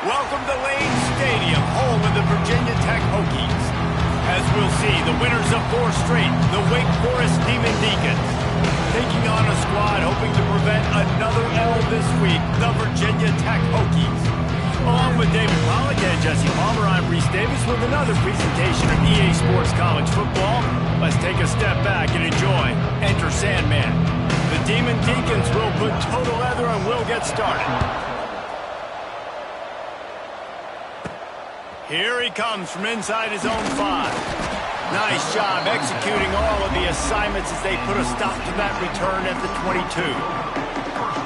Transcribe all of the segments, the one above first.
Welcome to Lane Stadium, home of the Virginia Tech Hokies. As we'll see, the winners of 4 straight, the Wake Forest Demon Deacons. Taking on a squad hoping to prevent another L this week, the Virginia Tech Hokies. Along with David Pollack and Jesse Palmer, I'm Reese Davis with another presentation of EA Sports College Football. Let's take a step back and enjoy Enter Sandman. The Demon Deacons will put total leather and we'll get started. Here he comes from inside his own 5. Nice job executing all of the assignments as they put a stop to that return at the 22.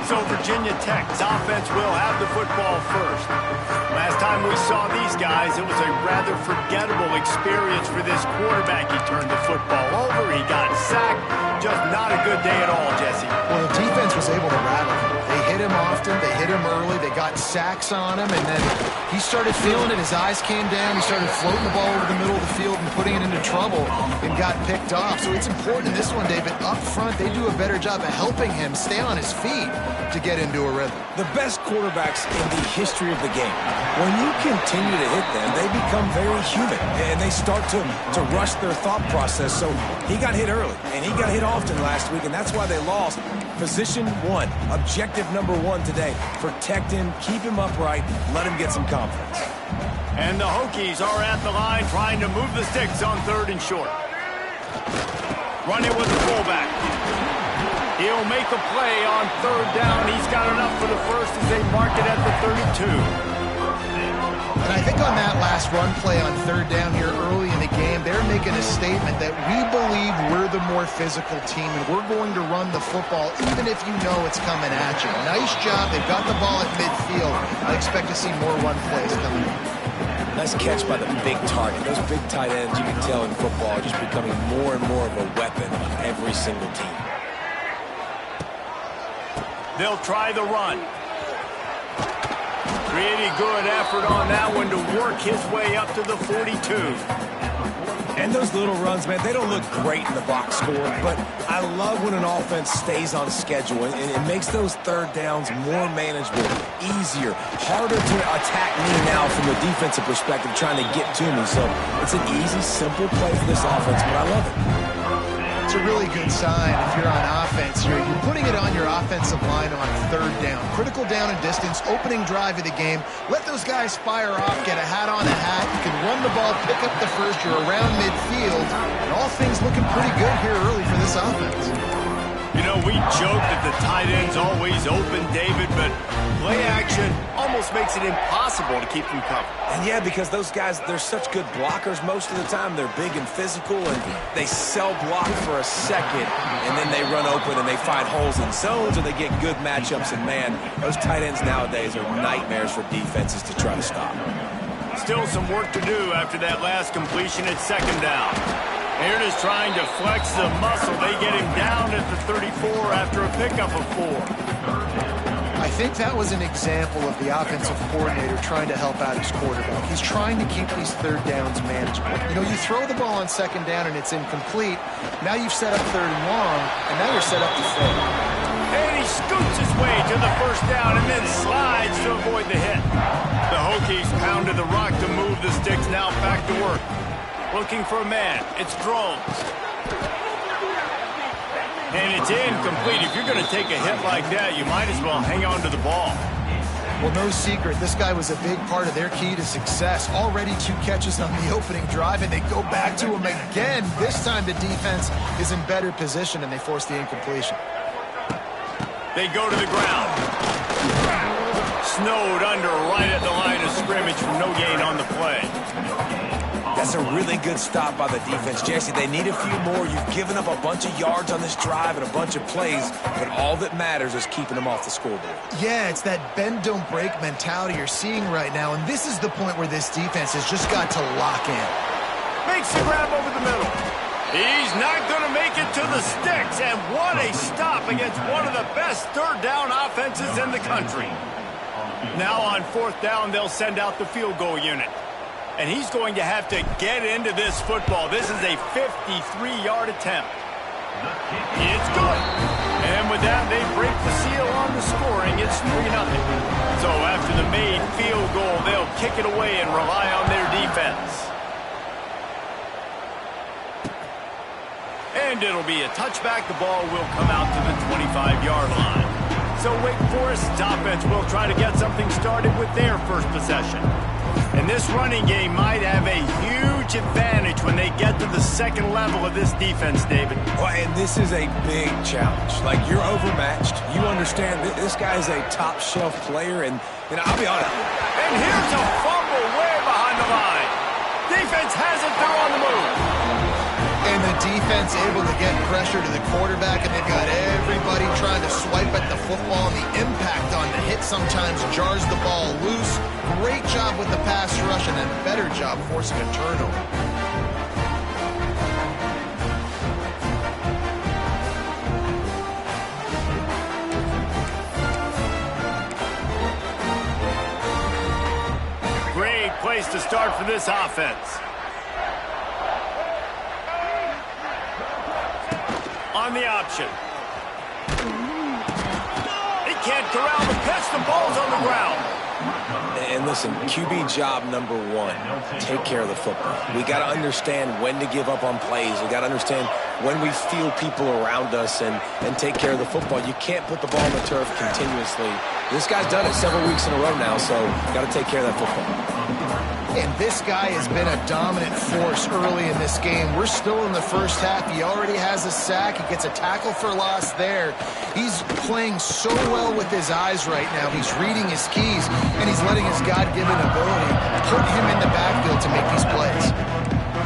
So Virginia Tech's offense will have the football first. Last time we saw these guys, it was a rather forgettable experience for this quarterback. He turned the football over, he got sacked. Just not a good day at all, Jesse. Well, the defense was able to rattle him. They hit him often, they hit him early, they got sacks on him, and then he started feeling it. His eyes came down, he started floating the ball over the middle of the field and putting it into trouble and got picked off. So it's important in this one, David, up front, they do a better job of helping him stay on his feet to get into a rhythm. The best quarterbacks in the history of the game, when you continue to hit them, they become very human, and they start to rush their thought process. So he got hit early, and he got hit often last week, and that's why they lost. Position 1, objective number 1 today. Protect him, keep him upright, let him get some confidence. And the Hokies are at the line trying to move the sticks on 3rd and short. Running with the fullback. He'll make a play on 3rd down. He's got enough for the first as they mark it at the 32. And I think on that last run play on 3rd down here early in the game, they're making a statement that we believe we're the more physical team and we're going to run the football even if you know it's coming at you. Nice job. They've got the ball at midfield. I expect to see more run plays coming in. Nice catch by the big target. Those big tight ends, you can tell in football, are just becoming more and more of a weapon on every single team. They'll try the run. Pretty good effort on that one to work his way up to the 42. And those little runs, man, they don't look great in the box score, but I love when an offense stays on schedule, and it makes those 3rd downs more manageable, easier, harder to attack me now from a defensive perspective trying to get to me. So it's an easy, simple play for this offense, but I love it. It's a really good sign if you're on offense here. You're putting it on your offensive line on 3rd down. Critical down and distance, opening drive of the game. Let those guys fire off, get a hat on a hat. You can run the ball, pick up the first. You're around midfield. And all things looking pretty good here early for this offense. You know, we joke that the tight end's always open, David, but play action almost makes it impossible to keep them covered. And yeah, because those guys, they're such good blockers most of the time. They're big and physical, and they sell block for a second, and then they run open and they find holes in zones, or they get good matchups. And man, those tight ends nowadays are nightmares for defenses to try to stop. Still some work to do after that last completion at 2nd down. Here it is trying to flex the muscle. They get him down at the 34 after a pickup of 4. I think that was an example of the offensive coordinator trying to help out his quarterback. He's trying to keep these 3rd downs manageable. You know, you throw the ball on 2nd down and it's incomplete. Now you've set up 3rd and long, and now you're set up to 4th. And he scoots his way to the 1st down and then slides to avoid the hit. The Hokies pounded the rock to move the sticks, now back to work. Looking for a man. It's Drones. And it's incomplete. If you're going to take a hit like that, you might as well hang on to the ball. Well, no secret, this guy was a big part of their key to success. Already 2 catches on the opening drive, and they go back to him again. This time the defense is in better position, and they force the incompletion. They go to the ground. Snowed under right at the line of scrimmage for no gain on the play. That's a really good stop by the defense, Jesse. They need a few more. You've given up a bunch of yards on this drive and a bunch of plays, but all that matters is keeping them off the scoreboard. Yeah, it's that bend-don't-break mentality you're seeing right now, and this is the point where this defense has just got to lock in. Makes the grab over the middle. He's not going to make it to the sticks, and what a stop against one of the best 3rd down offenses in the country. Now on 4th down, they'll send out the field goal unit. And he's going to have to get into this football. This is a 53-yard attempt. It's good. And with that, they break the seal on the scoring. It's 3-0. So after the made field goal, they'll kick it away and rely on their defense. And it'll be a touchback. The ball will come out to the 25-yard line. So Wake Forest's offense will try to get something started with their first possession. And this running game might have a huge advantage when they get to the second level of this defense, David. Well, and this is a big challenge. Like, you're overmatched. You understand that this guy is a top-shelf player, and I'll be honest. And here's a fumble way behind the line. Defense has it. They're on the move. And the defense able to get pressure to the quarterback, and they've got everybody trying to swipe at the football, and the impact on the hit sometimes jars the ball loose. Great job with the pass rush, and a better job forcing a turnover. Great place to start for this offense. On the option. He can't corral the pitch. The ball's on the ground. And listen, QB job number one, take care of the football. We got to understand when to give up on plays. We got to understand when we feel people around us and take care of the football. You can't put the ball on the turf continuously. This guy's done it several weeks in a row now, so got to take care of that football. And this guy has been a dominant force early in this game. We're still in the first half. He already has a sack. He gets a tackle for loss there. He's playing so well with his eyes right now. He's reading his keys, and he's letting his God-given ability put him in the backfield to make these plays.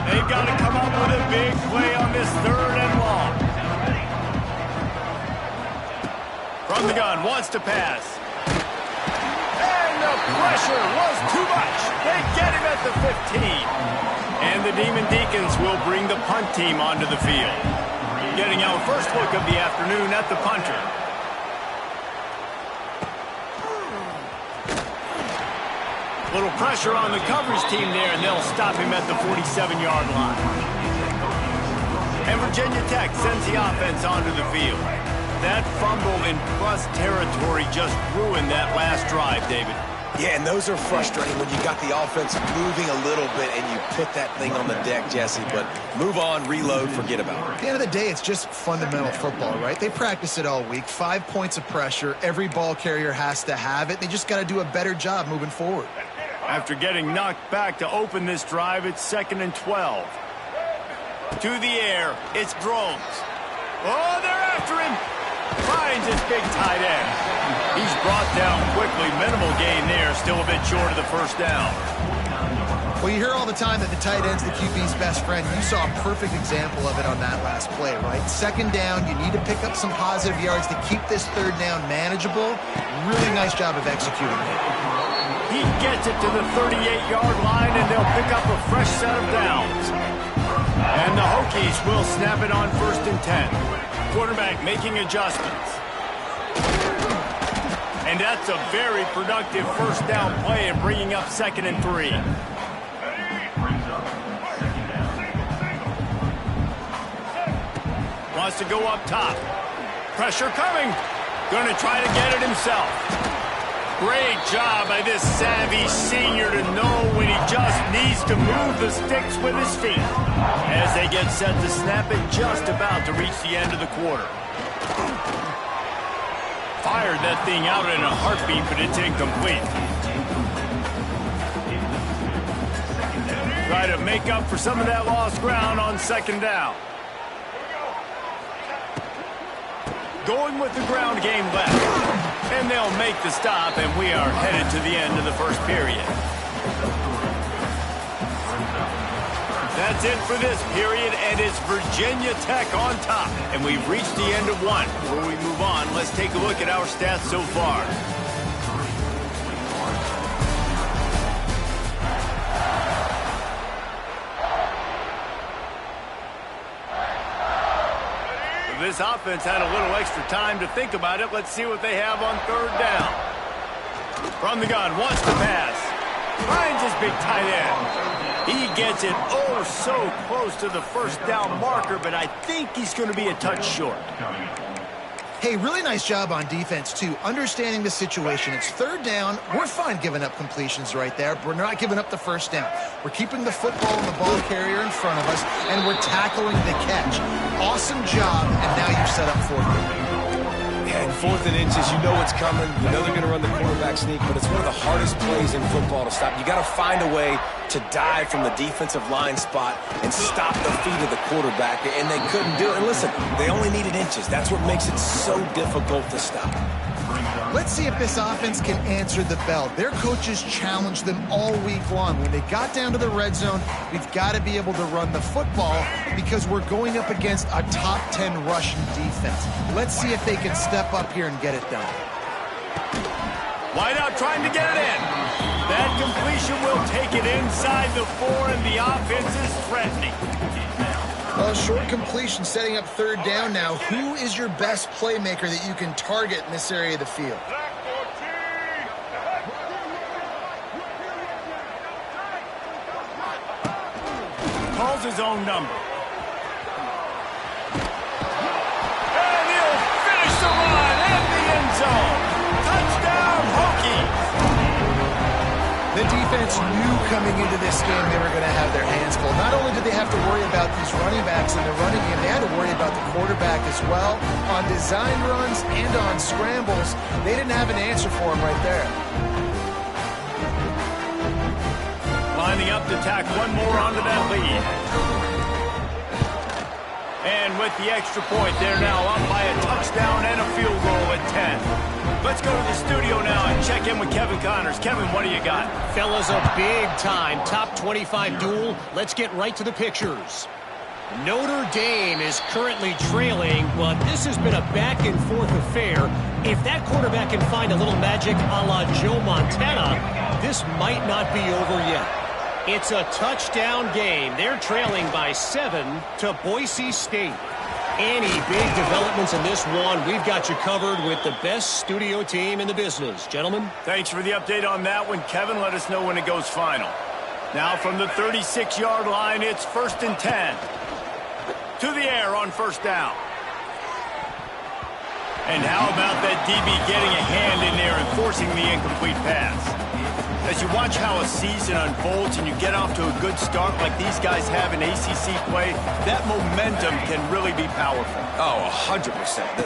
They've got to come up with a big play on this 3rd and long. From the gun, wants to pass. The pressure was too much. They get him at the 15. And the Demon Deacons will bring the punt team onto the field. Getting our first look of the afternoon at the punter. Little pressure on the coverage team there, and they'll stop him at the 47-yard line. And Virginia Tech sends the offense onto the field. That fumble in plus territory just ruined that last drive, David. Yeah, and those are frustrating when you got the offense moving a little bit and you put that thing on the deck, Jesse. But move on, reload, forget about it. At the end of the day, it's just fundamental football, right? They practice it all week. 5 points of pressure. Every ball carrier has to have it. They just got to do a better job moving forward. After getting knocked back to open this drive, it's 2nd and 12. To the air, it's Drones. Oh, they're after him. Finds his big tight end. He's brought down quickly. Minimal gain there. Still a bit short of the first down. Well, you hear all the time that the tight end's the QB's best friend. You saw a perfect example of it on that last play, right? 2nd down, you need to pick up some positive yards to keep this 3rd down manageable. Really nice job of executing it. He gets it to the 38-yard line, and they'll pick up a fresh set of downs. And the Hokies will snap it on 1st and 10. Quarterback making adjustments. And that's a very productive first down play and bringing up 2nd and 3. Wants to go up top. Pressure coming. Going to try to get it himself. Great job by this savvy senior to know when he just needs to move the sticks with his feet. As they get set to snap it, just about to reach the end of the quarter. Fired that thing out in a heartbeat, but it's incomplete. Try to make up for some of that lost ground on 2nd down. Going with the ground game left. And they'll make the stop, and we are headed to the end of the first period. That's it for this period, and it's Virginia Tech on top. And we've reached the end of one. Before we move on, let's take a look at our stats so far. This offense had a little extra time to think about it. Let's see what they have on 3rd down. From the gun, wants to pass. finds his big tight end. He gets it oh so close to the first down marker, but I think he's going to be a touch short. Hey, really nice job on defense, too, understanding the situation. It's third down. We're fine giving up completions right there. We're not giving up the first down. We're keeping the football and the ball carrier in front of us, and we're tackling the catch. Awesome job, and now you've set up fourth down. Yeah, in 4th and inches, you know what's coming. You know they're going to run the quarterback sneak, but it's one of the hardest plays in football to stop. You got to find a way to dive from the defensive line spot and stop the feet of the quarterback, and they couldn't do it. And listen, they only needed inches. That's what makes it so difficult to stop. Let's see if this offense can answer the bell. Their coaches challenged them all week long. When they got down to the red zone, we've got to be able to run the football because we're going up against a top 10 rushing defense. Let's see if they can step up here and get it done. Wide out trying to get it in. That completion will take it inside the 4, and the offense is threatening. Well, short completion setting up third down now. Who is your best playmaker that you can target in this area of the field? Calls his own number. And he'll finish the run in the end zone. Touchdown, Hokies. The defense knew coming into this game they were going to have their hands full. Not only did they have to worry about these running backs in the running game, they had to worry about the quarterback as well. On design runs and on scrambles, they didn't have an answer for him right there. Lining up to tack one more onto that lead. And with the extra point, they're now up by a touchdown and a field goal at 10. Let's go to the studio now and check in with Kevin Connors. Kevin, what do you got? Fellas, a big-time top 25 duel. Let's get right to the pictures. Notre Dame is currently trailing, but this has been a back-and-forth affair. If that quarterback can find a little magic a la Joe Montana, this might not be over yet. It's a touchdown game. They're trailing by 7 to Boise State. Any big developments in this one, we've got you covered with the best studio team in the business. Gentlemen? Thanks for the update on that one, Kevin. Let us know when it goes final. Now from the 36-yard line, it's 1st and 10. To the air on first down. And how about that DB getting a hand in there and forcing the incomplete pass? As you watch how a season unfolds and you get off to a good start like these guys have in ACC play, that momentum can really be powerful. Oh, 100%.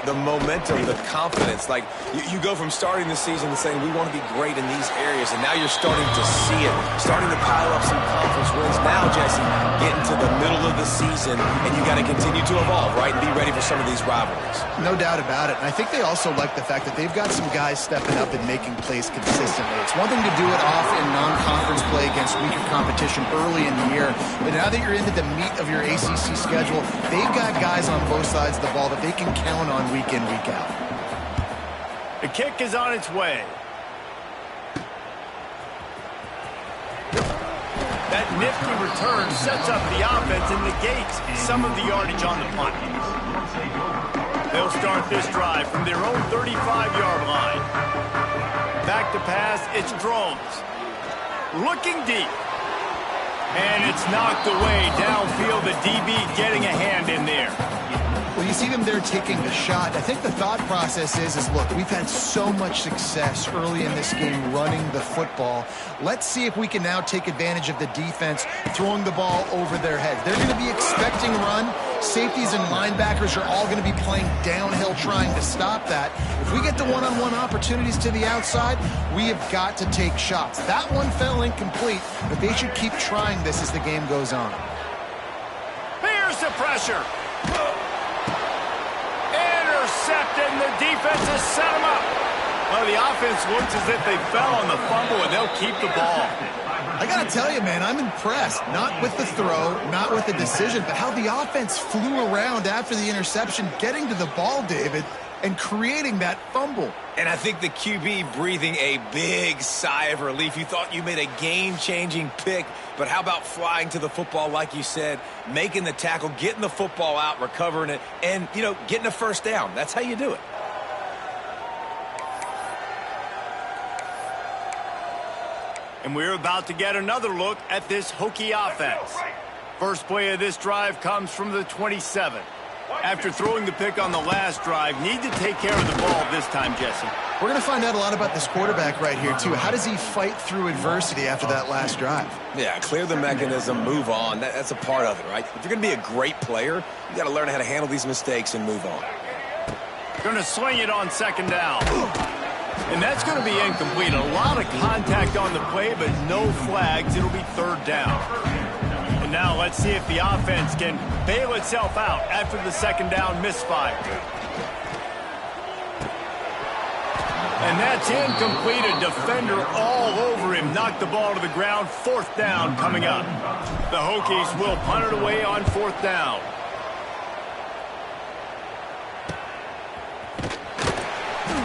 The momentum, the confidence. Like, you go from starting the season and saying, we want to be great in these areas, and now you're starting to see it, starting to pile up some conference wins. Now, Jesse, getting to the middle of the season, and you got to continue to evolve, right, and be ready for some of these rivalries. No doubt about it. And I think they also like the fact that they've got some guys stepping up and making plays consistently. It's one thing to do it off in non-conference play against weaker competition early in the year, but now that you're into the meat of your ACC schedule, they've got guys on both sides of the ball that they can count on week in, week out. The kick is on its way. That nifty return sets up the offense and negates some of the yardage on the punt. They'll start this drive from their own 35-yard line. Back to pass, it's Drones. Looking deep. And it's knocked away downfield. The DB getting a hand in there. Well, you see them there taking the shot. I think the thought process is look, we've had so much success early in this game running the football. Let's see if we can now take advantage of the defense throwing the ball over their heads. They're going to be expecting run. Safeties and linebackers are all going to be playing downhill trying to stop that. If we get the one-on-one opportunities to the outside, we have got to take shots. That one fell incomplete, but they should keep trying this as the game goes on. Here's the pressure. Intercepted, and the defense has set them up. Well, the offense looks as if they fell on the fumble, and they'll keep the ball. I got to tell you, man, I'm impressed. Not with the throw, not with the decision, but how the offense flew around after the interception, getting to the ball, David, and creating that fumble. And I think the QB breathing a big sigh of relief. You thought you made a game-changing pick, but how about flying to the football, like you said, making the tackle, getting the football out, recovering it, and, you know, getting a first down. That's how you do it. And we're about to get another look at this Hokie offense. First play of this drive comes from the 27. After throwing the pick on the last drive, need to take care of the ball this time, Jesse. We're going to find out a lot about this quarterback right here, too. How does he fight through adversity after that last drive? Yeah, clear the mechanism, move on. That's a part of it, right? If you're going to be a great player, you got to learn how to handle these mistakes and move on. Going to sling it on second down. And that's going to be incomplete. A lot of contact on the play, but no flags. It'll be third down. And now let's see if the offense can bail itself out after the second down misfire. And that's incomplete. A defender all over him. Knocked the ball to the ground. Fourth down coming up. The Hokies will punt it away on fourth down.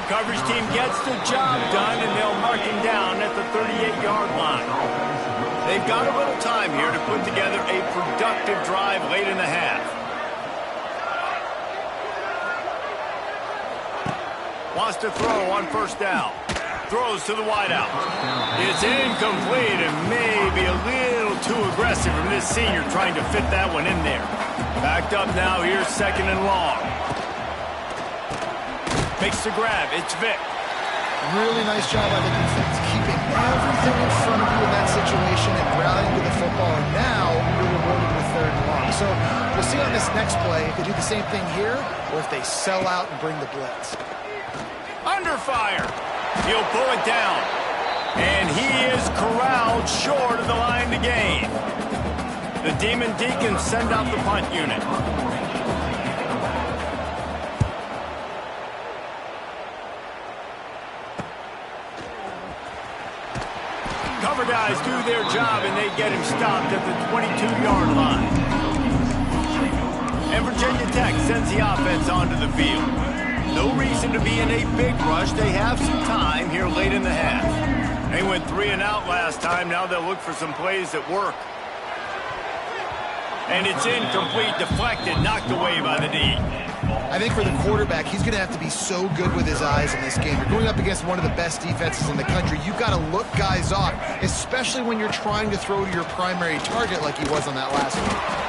Coverage team gets the job done, and they'll mark him down at the 38-yard line. They've got a little time here to put together a productive drive late in the half. Wants to throw on first down. Throws to the wideout. It's incomplete and maybe a little too aggressive from this senior trying to fit that one in there. Backed up now, here's second and long. Makes the grab. It's Vic. Really nice job by the defense, keeping everything in front of you in that situation and rallying to the football. And now you're rewarded with third and long. So we'll see on this next play if they do the same thing here or if they sell out and bring the blitz. Under fire. He'll pull it down. And he is corralled short of the line to gain. The Demon Deacons send out the punt unit. Cover guys do their job, and they get him stopped at the 22-yard line. And Virginia Tech sends the offense onto the field. No reason to be in a big rush. They have some time here late in the half. They went 3 and out last time. Now they'll look for some plays that work. And it's incomplete, deflected, knocked away by the D. I think for the quarterback, he's going to have to be so good with his eyes in this game. You're going up against one of the best defenses in the country. You've got to look guys off, especially when you're trying to throw to your primary target like he was on that last one.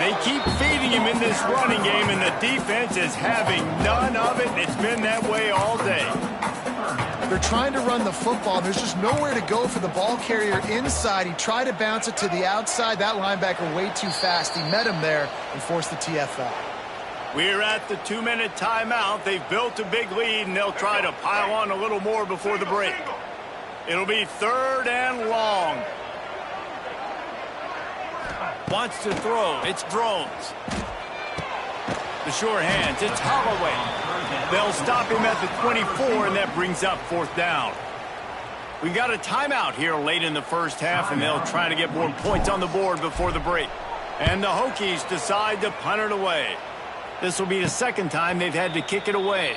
They keep feeding him in this running game, and the defense is having none of it. It's been that way all day. They're trying to run the football. There's just nowhere to go for the ball carrier inside. He tried to bounce it to the outside. That linebacker way too fast. He met him there and forced the TFL. We're at the 2-minute timeout. They've built a big lead, and they'll try to pile on a little more before the break. It'll be third and long. Wants to throw. It's Drones. The short hands. It's Holloway. They'll stop him at the 24, and that brings up fourth down. We got a timeout here late in the first half, and they'll try to get more points on the board before the break. And the Hokies decide to punt it away. This will be the second time they've had to kick it away.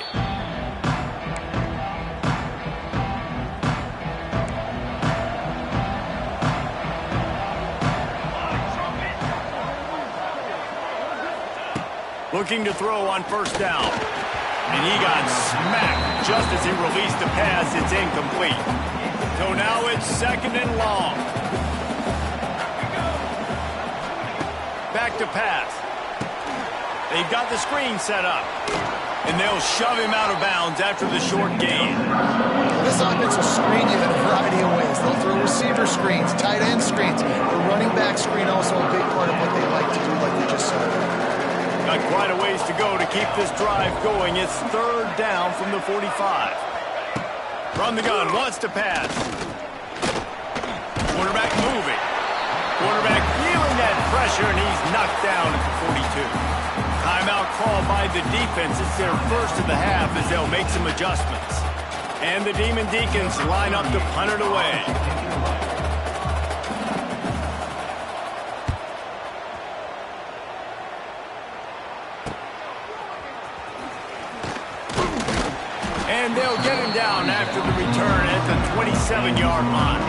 Looking to throw on first down. And he got smacked just as he released the pass. It's incomplete. So now it's second and long. Back to pass. They've got the screen set up. And they'll shove him out of bounds after the short gain. This offense will screen you in a variety of ways. They'll throw receiver screens, tight end screens. The running back screen also a big part of what they like to do, like we just saw. Got quite a ways to go to keep this drive going. It's third down from the 45. Run the gun, wants to pass. Quarterback moving. Quarterback feeling that pressure, and he's knocked down at the 42. Timeout called by the defense. It's their first of the half as they'll make some adjustments. And the Demon Deacons line up to punt it away. And they'll get him down after the return at the 27-yard line.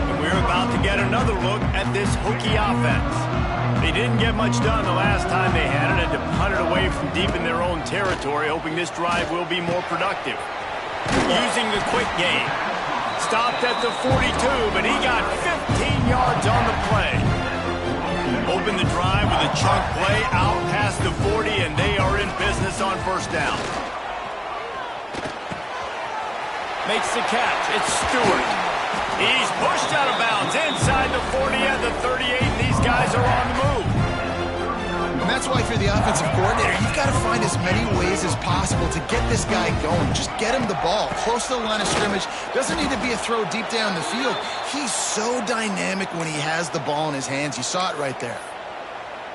And we're about to get another look at this Hokie offense. They didn't get much done the last time they had it, and to punt it away from deep in their own territory, hoping this drive will be more productive. Using the quick game. Stopped at the 42, but he got 15 yards on the play. Open the drive with a chunk play out past the 40, and they are in business on first down. Makes the catch. It's Stewart. He's pushed out of bounds inside the 40 at the 38, and these guys are on the move. And that's why if you're the offensive coordinator, you've got to find as many ways as possible to get this guy going. Just get him the ball close to the line of scrimmage. Doesn't need to be a throw deep down the field. He's so dynamic when he has the ball in his hands. You saw it right there.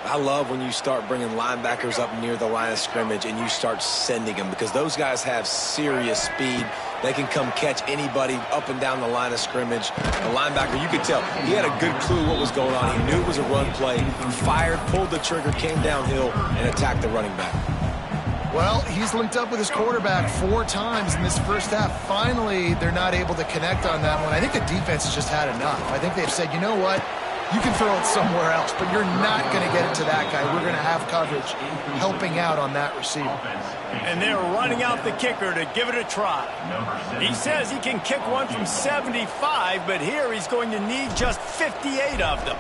I love when you start bringing linebackers up near the line of scrimmage and you start sending them, because those guys have serious speed. They can come catch anybody up and down the line of scrimmage. The linebacker, you could tell, he had a good clue what was going on. He knew it was a run play. He fired, pulled the trigger, came downhill, and attacked the running back. Well, he's linked up with his quarterback 4 times in this first half. Finally, they're not able to connect on that one. I think the defense has just had enough. I think they've said, you know what? You can throw it somewhere else, but you're not going to get it to that guy. We're going to have coverage helping out on that receiver. And they're running out the kicker to give it a try. He says he can kick one from 75, but here he's going to need just 58 of them.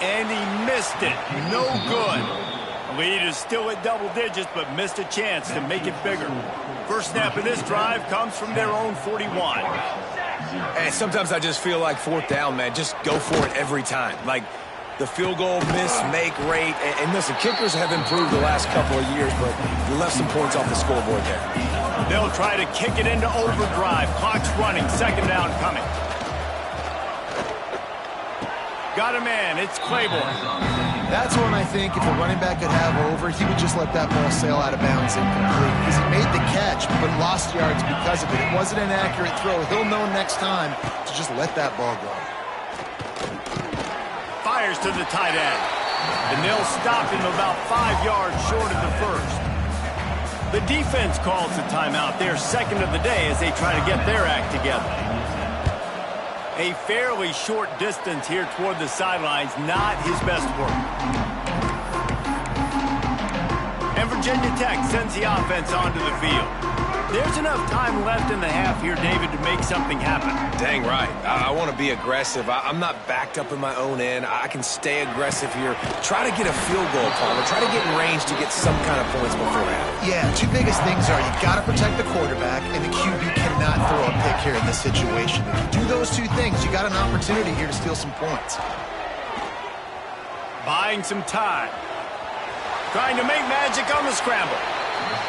And he missed it. No good. Lead is still at double digits, but missed a chance to make it bigger. First snap of this drive comes from their own 41. And sometimes I just feel like fourth down, man, just go for it every time. Like the field goal miss, make rate. And listen, kickers have improved the last couple of years, but you left some points off the scoreboard there. They'll try to kick it into overdrive. Clock's running. Second down coming. Got a man. It's Claiborne. That's one I think if a running back could have over, he would just let that ball sail out of bounds incomplete. Because he made the catch, but lost yards because of it. It wasn't an accurate throw. He'll know next time to just let that ball go. Fires to the tight end. And they'll stop him about 5 yards short of the first. The defense calls the timeout, their second of the day, as they try to get their act together. A fairly short distance here toward the sidelines, not his best work. And Virginia Tech sends the offense onto the field. There's enough time left in the half here, David, to make something happen. Dang right. I want to be aggressive. I'm not backed up in my own end. I can stay aggressive here. Try to get a field goal, Palmer. Try to get in range to get some kind of points beforehand. Yeah, 2 biggest things are you got to protect the quarterback, and the QB cannot throw a pick here in this situation. If you do those 2 things, you got an opportunity here to steal some points. Buying some time. Trying to make magic on the scramble.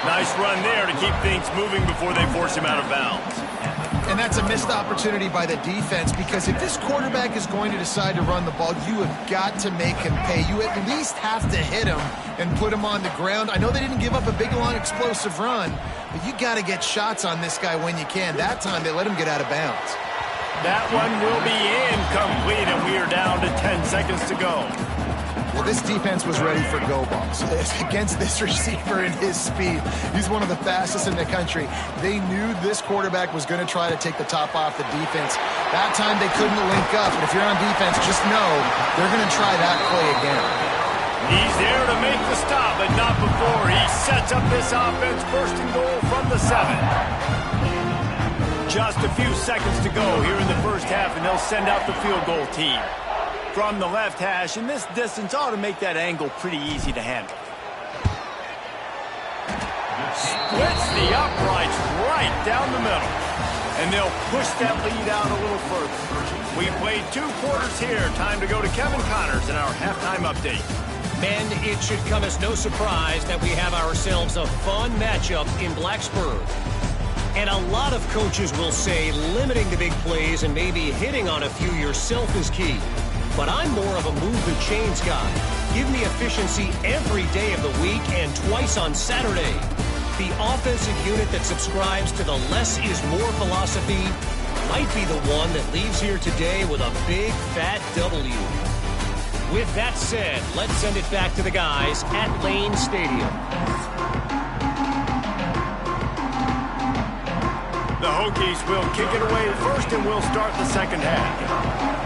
Nice run there to keep things moving before they force him out of bounds. And that's a missed opportunity by the defense, because if this quarterback is going to decide to run the ball, you have got to make him pay. You at least have to hit him and put him on the ground. I know they didn't give up a big, long, explosive run, but you got to get shots on this guy when you can. That time, they let him get out of bounds. That one will be incomplete, and we are down to 10 seconds to go. Well, this defense was ready for go balls against this receiver and his speed. He's one of the fastest in the country. They knew this quarterback was going to try to take the top off the defense. That time they couldn't link up, but if you're on defense, just know they're going to try that play again. He's there to make the stop, but not before he sets up this offense first and goal from the 7. Just a few seconds to go here in the first half, and they'll send out the field goal team. From the left hash, and this distance ought to make that angle pretty easy to handle. Splits the uprights right down the middle. And they'll push that lead out a little further. We played 2 quarters here. Time to go to Kevin Connors in our halftime update. And it should come as no surprise that we have ourselves a fun matchup in Blacksburg. And a lot of coaches will say limiting the big plays and maybe hitting on a few yourself is key. But I'm more of a move the chains guy. Give me efficiency every day of the week and twice on Saturday. The offensive unit that subscribes to the less is more philosophy might be the one that leaves here today with a big fat W. With that said, let's send it back to the guys at Lane Stadium. The Hokies will kick it away first, and we'll start the second half.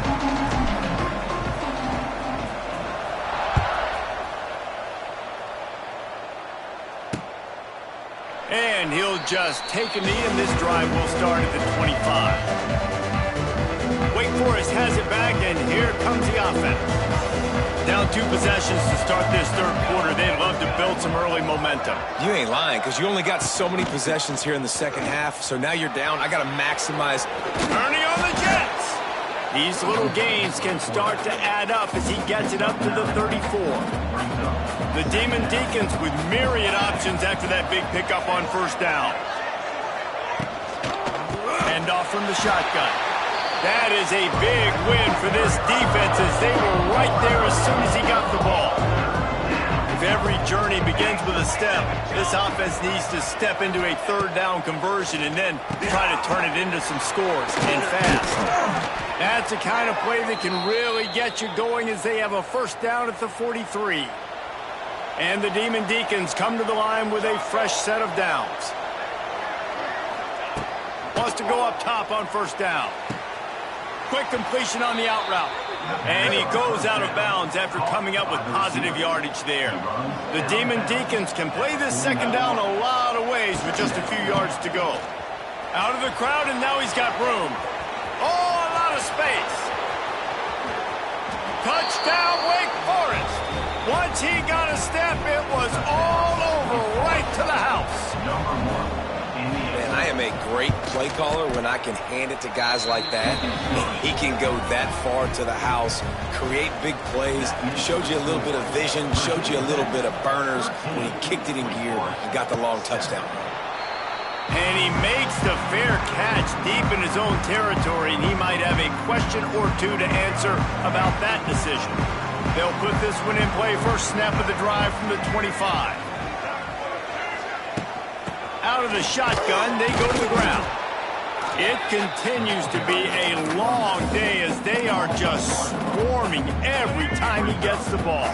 And And he'll just take a knee, and this drive will start at the 25. Wake Forest has it back, and here comes the offense. Down 2 possessions to start this third quarter. They'd love to build some early momentum. You ain't lying, because you only got so many possessions here in the second half, so now you're down. I got to maximize. Turning on the Jets. These little gains can start to add up as he gets it up to the 34. The Demon Deacons with myriad options after that big pickup on first down. Hand off from the shotgun. That is a big win for this defense as they were right there as soon as he got the ball. If every journey begins with a step, this offense needs to step into a third down conversion and then try to turn it into some scores, and fast. That's the kind of play that can really get you going as they have a first down at the 43. And the Demon Deacons come to the line with a fresh set of downs. Wants to go up top on first down. Quick completion on the out route. And he goes out of bounds after coming up with positive yardage there. The Demon Deacons can play this second down a lot of ways with just a few yards to go. Out of the crowd, and now he's got room. Oh, a lot of space. Touchdown, Wake Forest. Once he got a step, it was all over right to the house. Man, I am a great play caller when I can hand it to guys like that. He can go that far to the house, create big plays, showed you a little bit of vision, showed you a little bit of burners when he kicked it in gear and got the long touchdown. And he makes the fair catch deep in his own territory, and he might have a question or two to answer about that decision. They'll put this one in play first snap of the drive from the 25. Out of the shotgun, they go to the ground. It continues to be a long day as they are just swarming every time he gets the ball.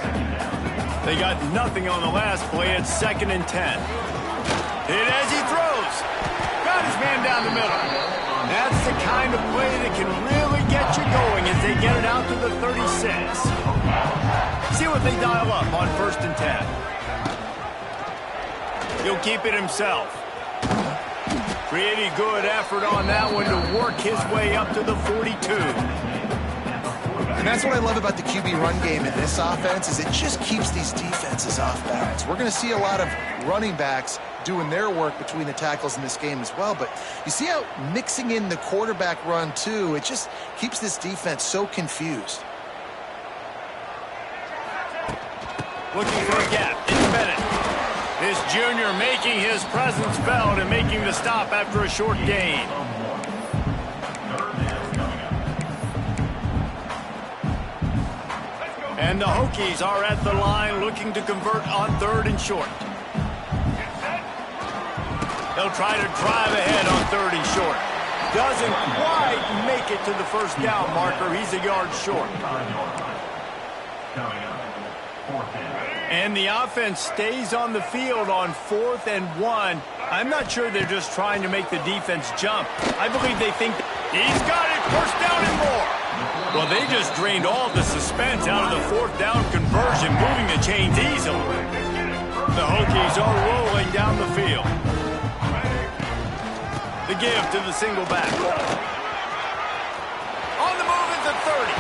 They got nothing on the last play. It's 2nd and 10. Hit as he throws. Got his man down the middle. That's the kind of play that can really get you going as they get it out to the 36. See what they dial up on 1st and 10. He'll keep it himself. Pretty good effort on that one to work his way up to the 42. And that's what I love about the QB run game in this offense is it just keeps these defenses off balance. We're going to see a lot of running backs doing their work between the tackles in this game as well. But you see how mixing in the quarterback run too, it just keeps this defense so confused. Looking for a gap. It's Bennett. This junior making his presence felt and making the stop after a short gain. And the Hokies are at the line looking to convert on 3rd and short. They'll try to drive ahead on 3rd and short. Doesn't quite make it to the first down marker. He's a yard short. And the offense stays on the field on 4th and 1. I'm not sure they're just trying to make the defense jump. I believe they think he's got it, first down and more. Well, they just drained all the suspense out of the 4th down conversion, moving the chains easily. The Hokies are rolling down the field. The give to the single back. On the move at the 30.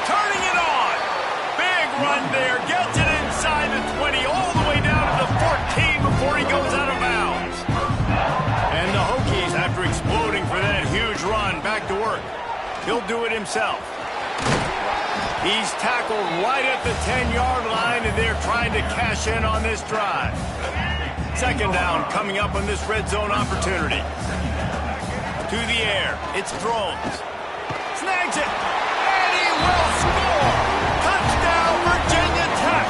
Turning it on. Big run there. Gets it inside the 20, all the way down to the 14 before he goes out of bounds. And the Hokies, after exploding for that huge run, back to work. He'll do it himself. He's tackled right at the 10-yard line, and they're trying to cash in on this drive. 2nd down coming up on this red zone opportunity. To the air. It's Drones. Snags it. And he will score. Touchdown, Virginia Tech.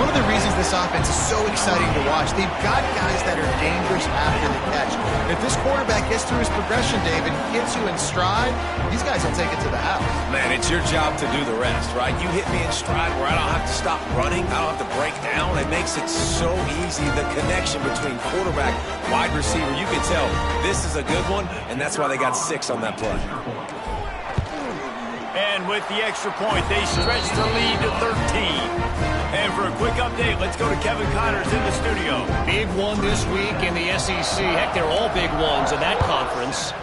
One of the reasons this offense is so exciting to watch, they've got guys that are dangerous after the catch. If this quarterback gets through his progression, David, gets you in stride, these guys will take it to the house. Man, it's your job to do the rest, right? You hit me in stride where I don't have to stop running. I don't have to break down. It makes it so easy. The connection between quarterback, wide receiver, you can tell this is a good one, and that's why they got 6 on that play. And with the extra point, they stretch the lead to 13. And for a quick update, let's go to Kevin Connors in the studio. Big one this week in the SEC. Heck, they're all big ones in that conference.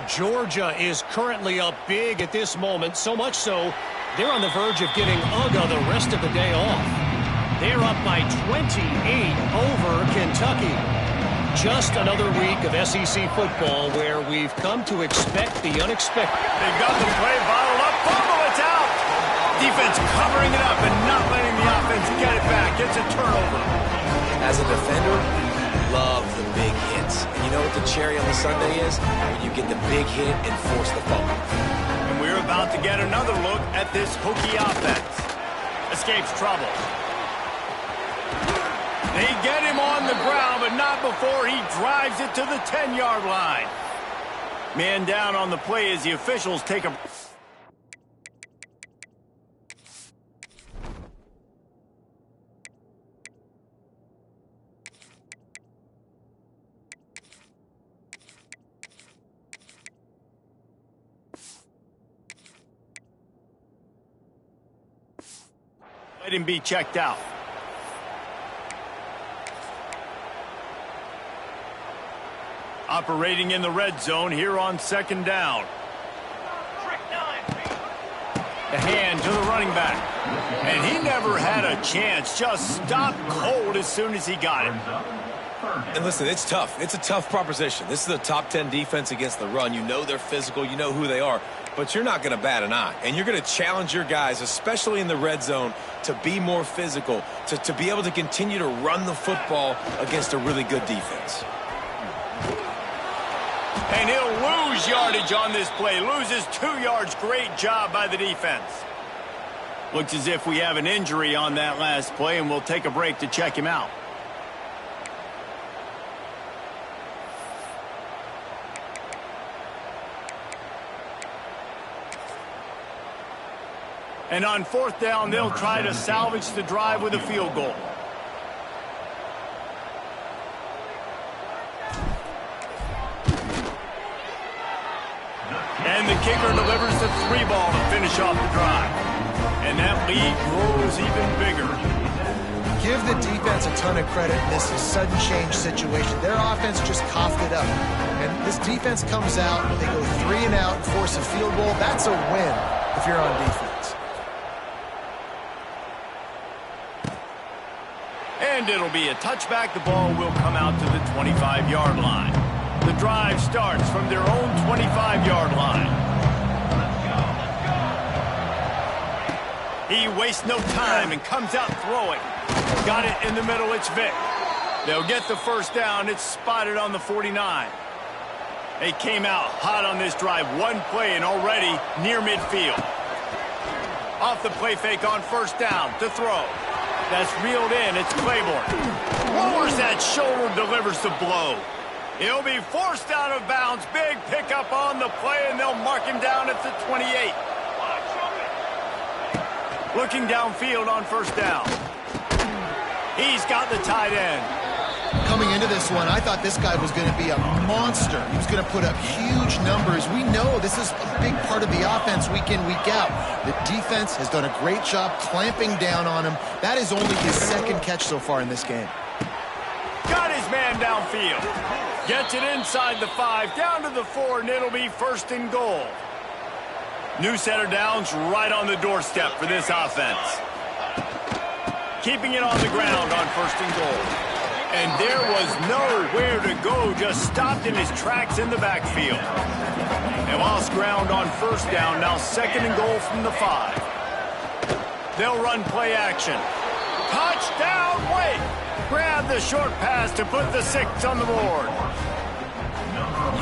Georgia is currently up big at this moment, so much so they're on the verge of getting UGA the rest of the day off. They're up by 28 over Kentucky. Just another week of SEC football where we've come to expect the unexpected. They've got the play bottled up. Fumble, it's out. Defense covering it up and not letting the offense get it back. Gets a turnover. As a defender, love the big hits. And you know what the cherry on the sundae is? When you get the big hit and force the fumble. And we're about to get another look at this Hokie offense. Escapes trouble. They get him on the ground, but not before he drives it to the 10-yard line. Man down on the play as the officials take a... Let him be checked out. Operating in the red zone here on second down. The hand to the running back. And he never had a chance. Just stopped cold as soon as he got it. And listen, it's tough. It's a tough proposition. This is a top 10 defense against the run. You know they're physical. You know who they are. But you're not going to bat an eye. And you're going to challenge your guys, especially in the red zone, to be more physical, to be able to continue to run the football against a really good defense. And he'll lose yardage on this play. Loses 2 yards. Great job by the defense. Looks as if we have an injury on that last play, and we'll take a break to check him out. And on fourth down, they'll try to salvage the drive with a field goal. And the kicker delivers the 3-ball to finish off the drive. And that lead grows even bigger. Give the defense a ton of credit in this sudden change situation. Their offense just coughed it up. And this defense comes out, they go 3 and out and force a field goal. That's a win if you're on defense. And it'll be a touchback. The ball will come out to the 25-yard line. The drive starts from their own 25-yard line. He wastes no time and comes out throwing. Got it in the middle. It's Vic. They'll get the first down. It's spotted on the 49. They came out hot on this drive. One play and already near midfield. Off the play fake on first down to throw. That's reeled in. It's Claiborne. Lowers that shoulder, delivers the blow. He'll be forced out of bounds. Big pickup on the play, and they'll mark him down at the 28. Looking downfield on first down. He's got the tight end. Coming into this one, I thought this guy was going to be a monster. He was going to put up huge numbers. We know this is a big part of the offense week in, week out. The defense has done a great job clamping down on him. That is only his second catch so far in this game. Got his man downfield. Gets it inside the 5, down to the 4, and it'll be first and goal. New set of downs right on the doorstep for this offense. Keeping it on the ground on first and goal. And there was nowhere to go, just stopped in his tracks in the backfield. And lost ground on first down, now second and goal from the 5. They'll run play action. Touchdown, wait! Grab the short pass to put the 6 on the board.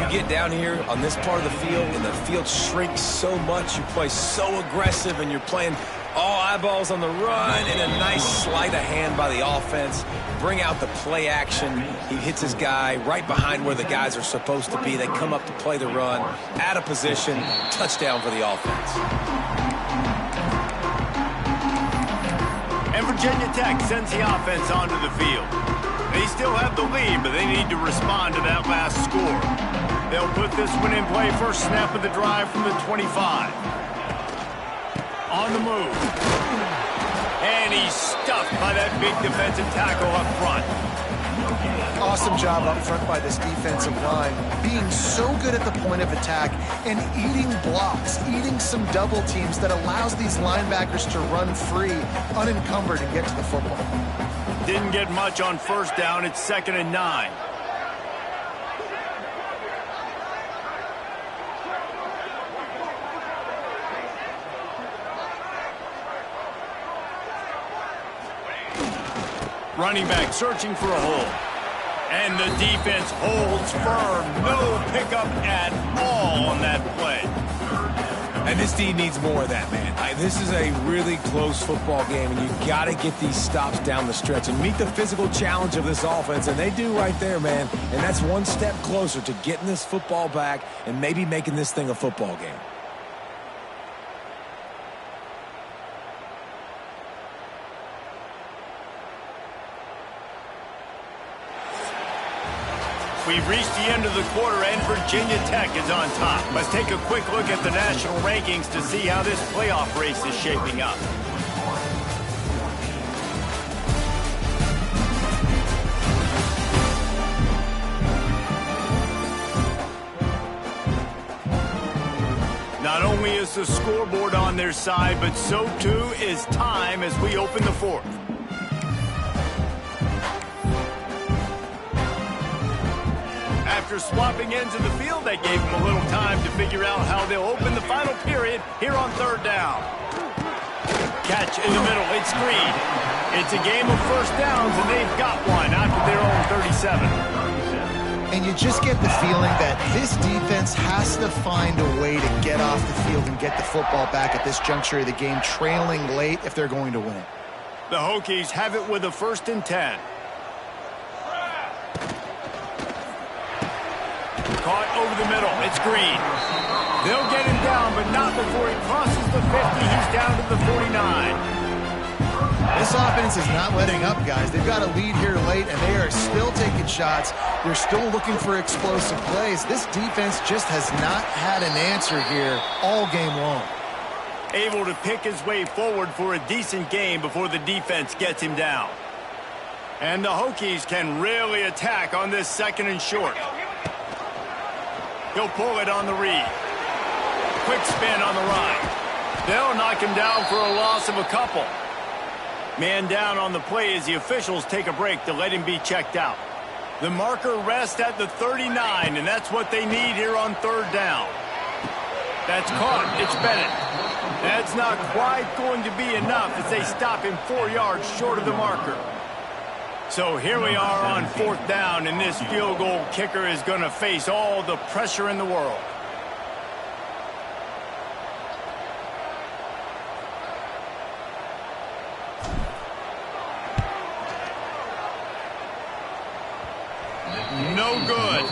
You get down here on this part of the field, and the field shrinks so much. You play so aggressive, and you're playing all eyeballs on the run, and a nice sleight of hand by the offense. Bring out the play action. He hits his guy right behind where the guys are supposed to be. They come up to play the run, out of position, touchdown for the offense. And Virginia Tech sends the offense onto the field. They still have the lead, but they need to respond to that last score. They'll put this one in play, first snap of the drive from the 25. On the move. And he's stuffed by that big defensive tackle up front. Awesome job up front by this defensive line, being so good at the point of attack and eating blocks, eating some double teams that allows these linebackers to run free, unencumbered, and get to the football. Didn't get much on first down. It's 2nd and 9. Running back searching for a hole. And the defense holds firm. No pickup at all on that play. And this D needs more of that, man. This is a really close football game, and you've got to get these stops down the stretch and meet the physical challenge of this offense, and they do right there, man. And that's one step closer to getting this football back and maybe making this thing a football game. We've reached the end of the quarter, and Virginia Tech is on top. Let's take a quick look at the national rankings to see how this playoff race is shaping up. Not only is the scoreboard on their side, but so too is time as we open the fourth. After swapping ends of the field, that gave them a little time to figure out how they'll open the final period here on 3rd down. Catch in the middle, it's Screen. It's a game of first downs, and they've got one after their own 37. And you just get the feeling that this defense has to find a way to get off the field and get the football back at this juncture of the game, trailing late if they're going to win. The Hokies have it with a 1st and 10. Caught over the middle. It's Green. They'll get him down, but not before he crosses the 50. He's down to the 49. This offense is not letting up, guys. They've got a lead here late, and they are still taking shots. They're still looking for explosive plays. This defense just has not had an answer here all game long. Able to pick his way forward for a decent game before the defense gets him down. And the Hokies can really attack on this 2nd and short. He'll pull it on the read. Quick spin on the right. They'll knock him down for a loss of a couple. Man down on the play as the officials take a break to let him be checked out. The marker rests at the 39, and that's what they need here on 3rd down. That's caught. It's Bennett. That's not quite going to be enough as they stop him 4 yards short of the marker. So here we are on 4th down, and this field goal kicker is going to face all the pressure in the world. No good.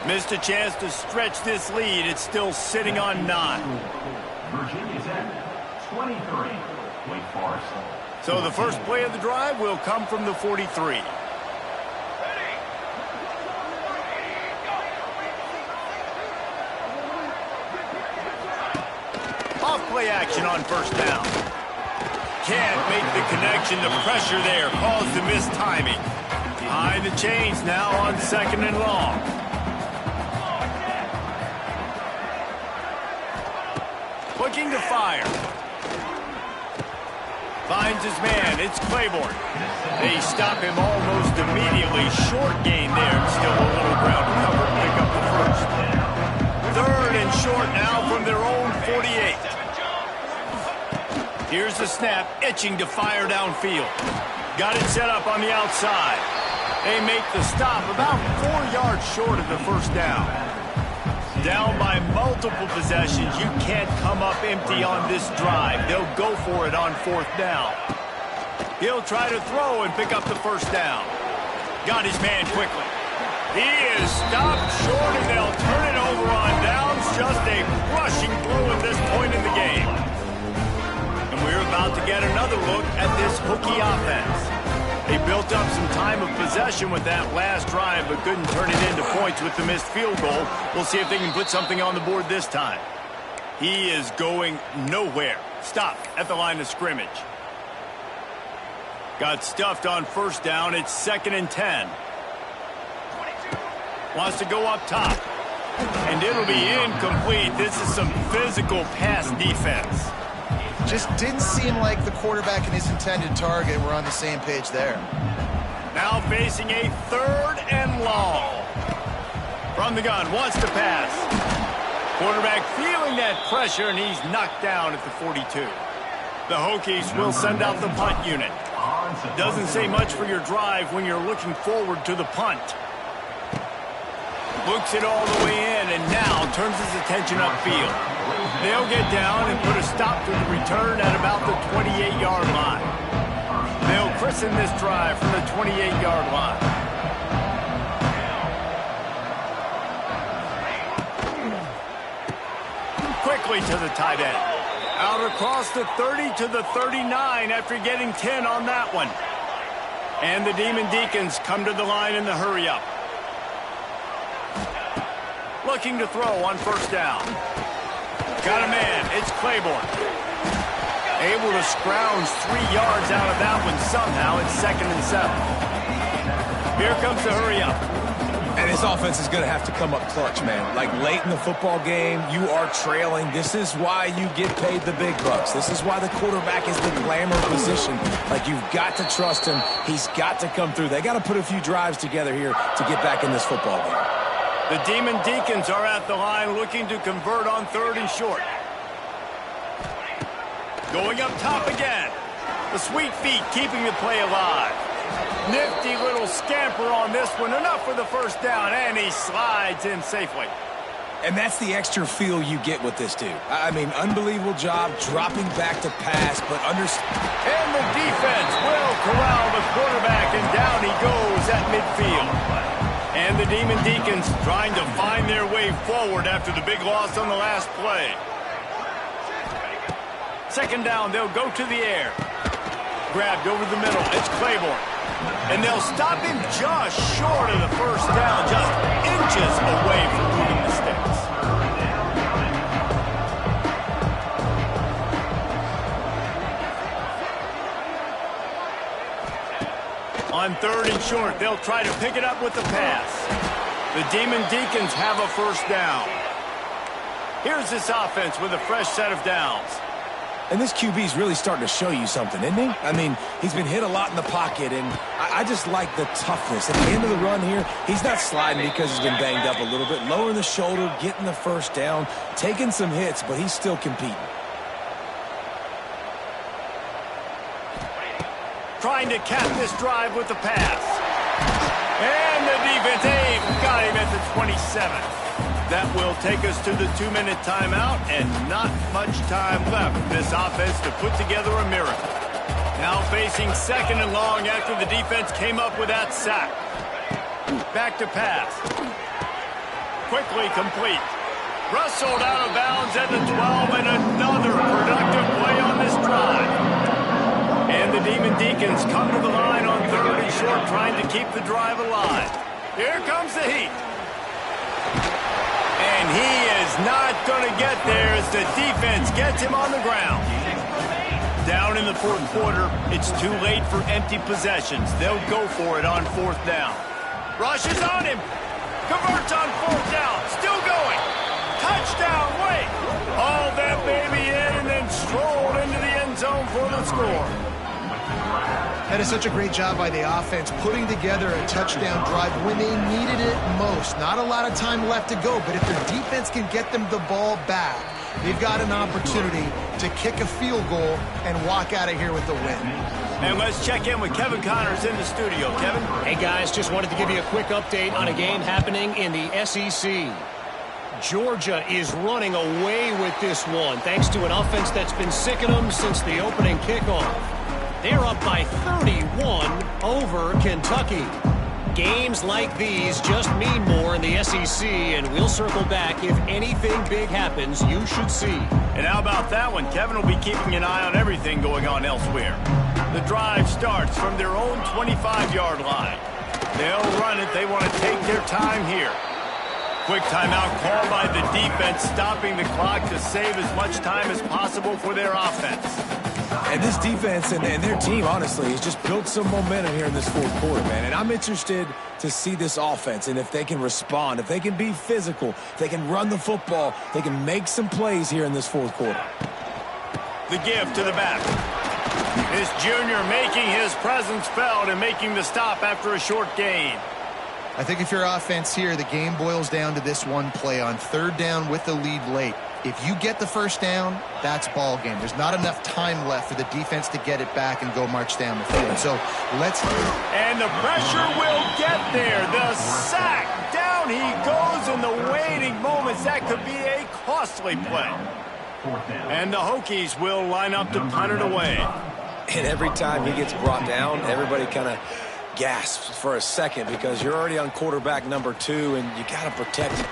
Missed a chance to stretch this lead. It's still sitting on 9. Virginia Tech, 23. Wake Forest. So the first play of the drive will come from the 43. Off play action on 1st down. Can't make the connection. The pressure there caused the missed timing. Behind the chains now on 2nd and long. Looking to fire. Finds his man. It's Claiborne. They stop him almost immediately. Short gain there. Still a little ground to cover and pick up the 1st. 3rd and short now from their own 48. Here's the snap. Itching to fire downfield. Got it set up on the outside. They make the stop about 4 yards short of the 1st down. Down by multiple possessions. You can't come up empty on this drive. They'll go for it on 4th down. He'll try to throw and pick up the 1st down. Got his man quickly. He is stopped short, and they'll turn it over on downs. Just a rushing throw at this point in the game. And we're about to get another look at this Hokie offense. They built up some time of possession with that last drive, but couldn't turn it into points with the missed field goal. We'll see if they can put something on the board this time. He is going nowhere. Stop at the line of scrimmage. Got stuffed on first down. It's 2nd and 10. Wants to go up top. And it'll be incomplete. This is some physical pass defense. Just didn't seem like the quarterback and his intended target were on the same page there. Now facing a 3rd and long. From the gun, wants to pass. Quarterback feeling that pressure, and he's knocked down at the 42. The Hokies will send out the punt unit. Doesn't say much for your drive when you're looking forward to the punt. Looks it all the way in, and now turns his attention upfield. They'll get down and put a stop to the return at about the 28-yard line. They'll christen this drive from the 28-yard line. Quickly to the tight end. Out across the 30 to the 39 after getting 10 on that one. And the Demon Deacons come to the line in the hurry-up. Looking to throw on first down. Got a man. It's Claiborne. Able to scrounge 3 yards out of that one somehow. It's 2nd and 7. Here comes the hurry-up. And his offense is going to have to come up clutch, man. Like late in the football game, you are trailing. This is why you get paid the big bucks. This is why the quarterback is the glamour position. Like, you've got to trust him. He's got to come through. They got to put a few drives together here to get back in this football game. The Demon Deacons are at the line looking to convert on 3rd and short. Going up top again. The sweet feet keeping the play alive. Nifty little scamper on this one. Enough for the first down, and he slides in safely. And that's the extra feel you get with this dude. I mean, unbelievable job dropping back to pass, but And the defense will corral the quarterback, and down he goes at midfield. And the Demon Deacons trying to find their way forward after the big loss on the last play. 2nd down, they'll go to the air. Grabbed over the middle, it's Claiborne. And they'll stop him just short of the first down, just inches away from moving the sticks. On 3rd and short, they'll try to pick it up with the pass. The Demon Deacons have a first down. Here's this offense with a fresh set of downs. And this QB's really starting to show you something, isn't he? I mean, he's been hit a lot in the pocket, and I just like the toughness. At the end of the run here, he's not sliding because he's been banged up a little bit. Lowering the shoulder, getting the first down, taking some hits, but he's still competing. Trying to cap this drive with the pass. And the defense, got him at the 27. That will take us to the 2-minute timeout, and not much time left for this offense to put together a miracle. Now facing 2nd and long after the defense came up with that sack. Back to pass. Quickly complete. Rustled out of bounds at the 12, and another productive play on this drive. And the Demon Deacons come to the line on 3rd and short, trying to keep the drive alive. Here comes the heat. And he is not going to get there as the defense gets him on the ground. Down in the 4th quarter, it's too late for empty possessions. They'll go for it on 4th down. Rushes on him. Converts on 4th down. Still going. Touchdown, wait. Hauled that baby in and then strolled into the end zone for the score. That is such a great job by the offense, putting together a touchdown drive when they needed it most. Not a lot of time left to go, but if their defense can get them the ball back, they've got an opportunity to kick a field goal and walk out of here with the win. And let's check in with Kevin Connors in the studio. Kevin? Hey, guys, just wanted to give you a quick update on a game happening in the SEC. Georgia is running away with this one, thanks to an offense that's been sicking them since the opening kickoff. They're up by 31 over Kentucky. Games like these just mean more in the SEC, and we'll circle back if anything big happens you should see. And how about that one? Kevin will be keeping an eye on everything going on elsewhere. The drive starts from their own 25-yard line. They'll run it. They want to take their time here. quick timeout called by the defense, stopping the clock to save as much time as possible for their offense. And this defense and their team, honestly, has just built some momentum here in this fourth quarter, man. And I'm interested to see this offense and if they can respond, if they can be physical, if they can run the football, they can make some plays here in this fourth quarter. The give to the back. This junior making his presence felt and making the stop after a short gain. I think if you're offense here, the game boils down to this one play on third down with the lead late. If you get the first down, that's ball game. There's not enough time left for the defense to get it back and go march down the field. So let's... And the pressure will get there. The sack. Down he goes in the waiting moments. That could be a costly play. And the Hokies will line up to punt it away. And every time he gets brought down, everybody kind of gasps for a second because you're already on quarterback number 2 and you got to protect him.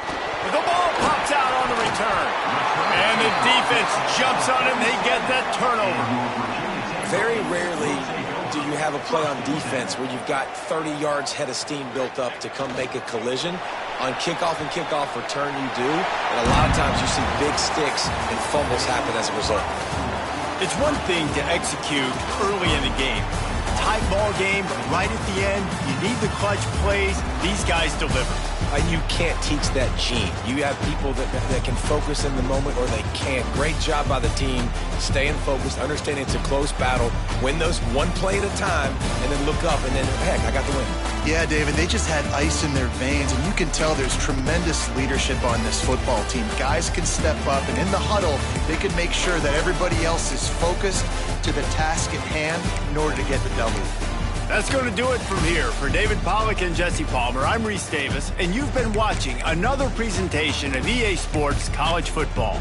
The ball pops out on the return. And the defense jumps on it and they get that turnover. Very rarely do you have a play on defense where you've got 30 yards head of steam built up to come make a collision. On kickoff and kickoff return you do, and a lot of times you see big sticks and fumbles happen as a result. It's one thing to execute early in the game. Tight ball game, right at the end, you need the clutch plays. These guys deliver. You can't teach that gene. You have people that can focus in the moment or they can't. Great job by the team, staying focused, understanding it's a close battle, win those one play at a time, and then look up and then, heck, I got the win. Yeah, David, they just had ice in their veins, and you can tell there's tremendous leadership on this football team. Guys can step up, and in the huddle, they can make sure that everybody else is focused to the task at hand in order to get the W. That's going to do it from here. For David Pollack and Jesse Palmer, I'm Reese Davis, and you've been watching another presentation of EA Sports College Football.